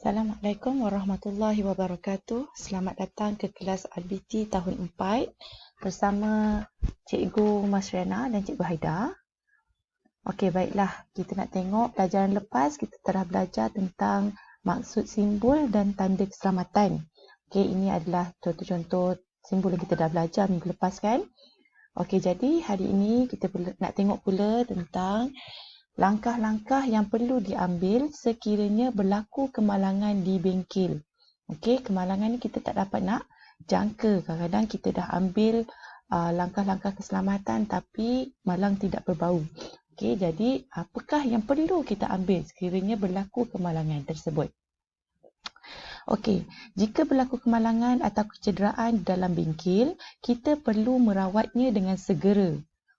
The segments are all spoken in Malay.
Assalamualaikum warahmatullahi wabarakatuh. Selamat datang ke kelas RBT tahun 4 bersama Cikgu Masriana dan Cikgu Haida. Okey, baiklah. Kita nak tengok pelajaran lepas kita telah belajar tentang maksud simbol dan tanda keselamatan. Okey, ini adalah contoh-contoh simbol yang kita dah belajar minggu lepas kan? Okey, jadi hari ini kita nak tengok pula tentang langkah-langkah yang perlu diambil sekiranya berlaku kemalangan di bengkel. Okey, kemalangan ni kita tak dapat nak jangka. Kadang-kadang kita dah ambil langkah-langkah keselamatan tapi malang tidak berbau. Okey, jadi apakah yang perlu kita ambil sekiranya berlaku kemalangan tersebut? Okey, jika berlaku kemalangan atau kecederaan dalam bengkel, kita perlu merawatnya dengan segera.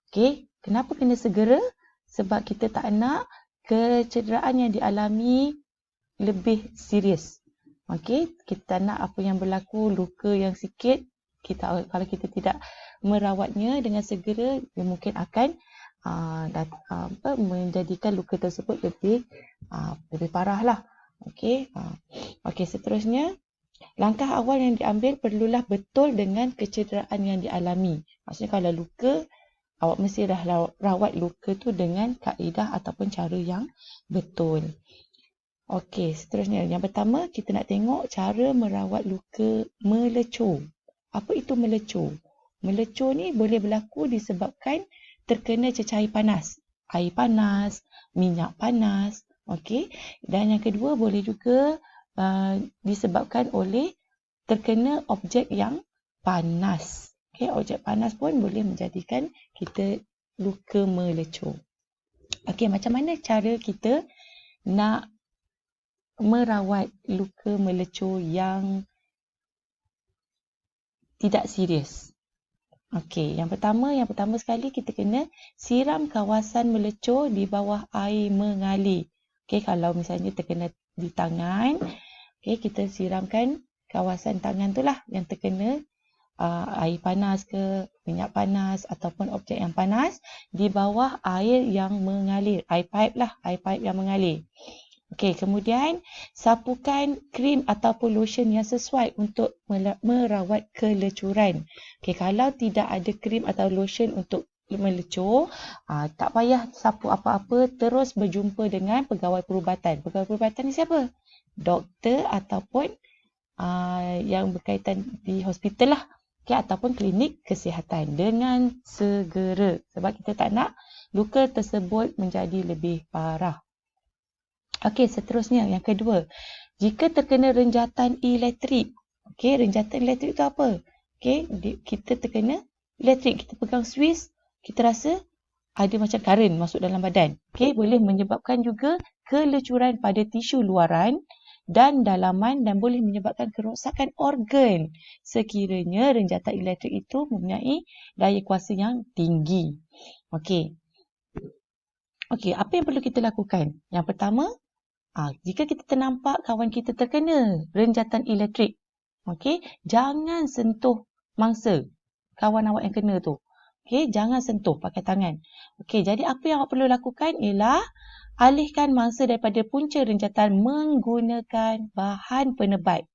Okey, kenapa kena segera? Sebab kita tak nak kecederaan yang dialami lebih serius. Okey, kita nak apa yang berlaku, luka yang sikit, kalau kita tidak merawatnya dengan segera, dia mungkin akan menjadikan luka tersebut lebih parah lah. Okey, seterusnya, langkah awal yang diambil perlulah betul dengan kecederaan yang dialami. Maksudnya kalau luka, awak mesti dah rawat luka tu dengan kaedah ataupun cara yang betul. Okey, seterusnya. Yang pertama, kita nak tengok cara merawat luka melecur. Apa itu melecur? Melecur ni boleh berlaku disebabkan terkena cecair panas. Air panas, minyak panas. Okey. Dan yang kedua, boleh juga disebabkan oleh terkena objek yang panas. Okey, objek panas pun boleh menjadikan kita luka melecur. Okey, macam mana cara kita nak merawat luka melecur yang tidak serius? Okey, yang pertama sekali kita kena siram kawasan melecur di bawah air mengalir. Okey, kalau misalnya terkena di tangan, okey, kita siramkan kawasan tangan tu lah yang terkena air panas ke, minyak panas ataupun objek yang panas di bawah air yang mengalir. Air pipe yang mengalir. Okey, kemudian sapukan krim ataupun lotion yang sesuai untuk merawat kelecuran. Okey, kalau tidak ada krim atau lotion untuk melecur, tak payah sapu apa-apa, terus berjumpa dengan pegawai perubatan. Pegawai perubatan ni siapa? Doktor ataupun yang berkaitan di hospital lah. Okay, ataupun klinik kesihatan dengan segera. Sebab kita tak nak luka tersebut menjadi lebih parah. Okey, seterusnya yang kedua. Jika terkena renjatan elektrik. Okey, renjatan elektrik tu apa? Okey, kita terkena elektrik. Kita pegang switch, kita rasa ada macam karen masuk dalam badan. Okey, boleh menyebabkan juga kelecuran pada tisu luaran dan dalaman dan boleh menyebabkan kerosakan organ sekiranya renjatan elektrik itu mempunyai daya kuasa yang tinggi. Okey. Okey, apa yang perlu kita lakukan? Yang pertama, jika kita ternampak kawan kita terkena renjatan elektrik, okey, jangan sentuh mangsa kawan awak yang kena tu. Okey, jangan sentuh pakai tangan. Okey, jadi apa yang awak perlu lakukan ialah alihkan mangsa daripada punca renjatan menggunakan bahan penebat.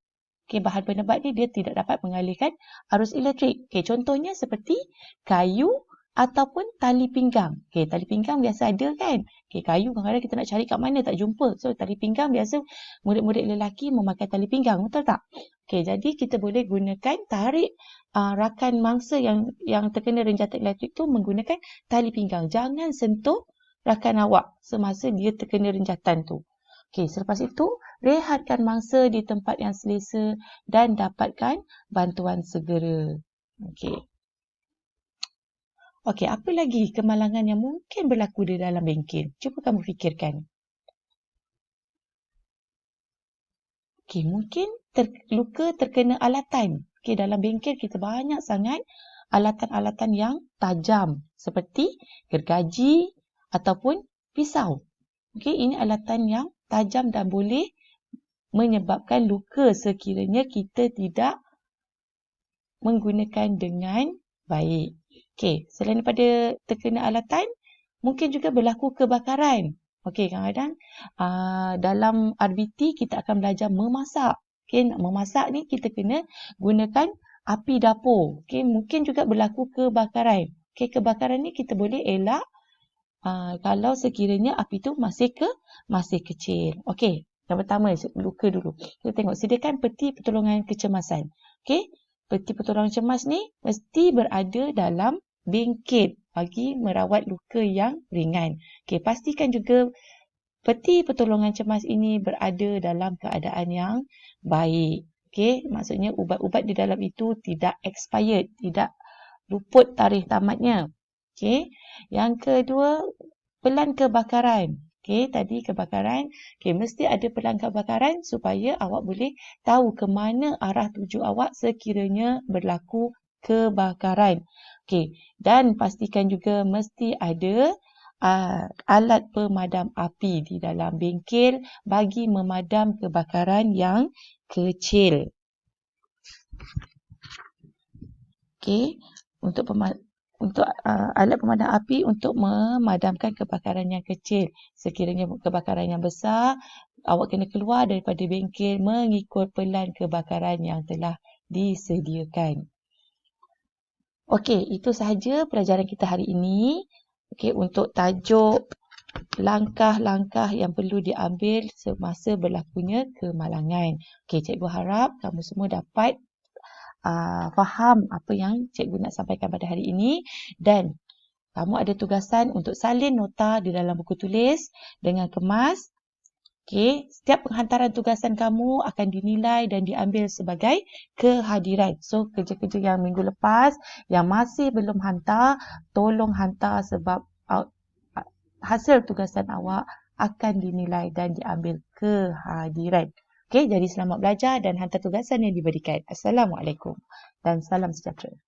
Okey, bahan penebat ni dia tidak dapat mengalihkan arus elektrik. Okey, contohnya seperti kayu ataupun tali pinggang. Okey, tali pinggang biasa ada kan? Okey, kayu kadang-kadang kita nak cari kat mana tak jumpa. So, tali pinggang biasa murid-murid lelaki memakai tali pinggang, betul tak? Okey, jadi kita boleh gunakan tarik rakan mangsa yang terkena renjatan elektrik tu menggunakan tali pinggang. Jangan sentuh rakan awak semasa dia terkena renjatan tu. Okey, selepas itu, rehatkan mangsa di tempat yang selesa dan dapatkan bantuan segera. Okey. Okey, apa lagi kemalangan yang mungkin berlaku di dalam bengkel? Cuba kamu fikirkan. Okey, mungkin luka terkena alatan. Okey, dalam bengkel kita banyak sangat alatan-alatan yang tajam seperti gergaji ataupun pisau. Okey, ini alatan yang tajam dan boleh menyebabkan luka sekiranya kita tidak menggunakan dengan baik. Okey, selain daripada terkena alatan, mungkin juga berlaku kebakaran. Okey, kadang-kadang dalam RBT kita akan belajar memasak. Okey, nak memasak ni kita kena gunakan api dapur. Okey, mungkin juga berlaku kebakaran. Okey, kebakaran ni kita boleh elak kalau sekiranya api tu masih kecil. Okey, yang pertama luka dulu. Kita tengok sediakan peti pertolongan kecemasan. Okey, peti pertolongan cemas ni mesti berada dalam bengkel bagi merawat luka yang ringan. Okey, pastikan juga peti pertolongan cemas ini berada dalam keadaan yang baik. Okey, maksudnya ubat-ubat di dalam itu tidak expired, tidak luput tarikh tamatnya. Okey, yang kedua, pelan kebakaran. Okey, tadi kebakaran. Okey, mesti ada pelan kebakaran supaya awak boleh tahu ke mana arah tuju awak sekiranya berlaku kebakaran. Okey, dan pastikan juga mesti ada alat pemadam api di dalam bengkel bagi memadam kebakaran yang kecil. Okey, untuk alat pemadam api untuk memadamkan kebakaran yang kecil. Sekiranya kebakaran yang besar, awak kena keluar daripada bengkel mengikut pelan kebakaran yang telah disediakan. Okey, itu sahaja pelajaran kita hari ini. Okey, untuk tajuk langkah-langkah yang perlu diambil semasa berlakunya kemalangan. Okey, cikgu harap kamu semua dapat faham apa yang cikgu nak sampaikan pada hari ini, dan kamu ada tugasan untuk salin nota di dalam buku tulis dengan kemas. Okey, setiap penghantaran tugasan kamu akan dinilai dan diambil sebagai kehadiran. So, kerja-kerja yang minggu lepas yang masih belum hantar, tolong hantar sebab hasil tugasan awak akan dinilai dan diambil kehadiran. Okey, jadi selamat belajar dan hantar tugasan yang diberikan. Assalamualaikum dan salam sejahtera.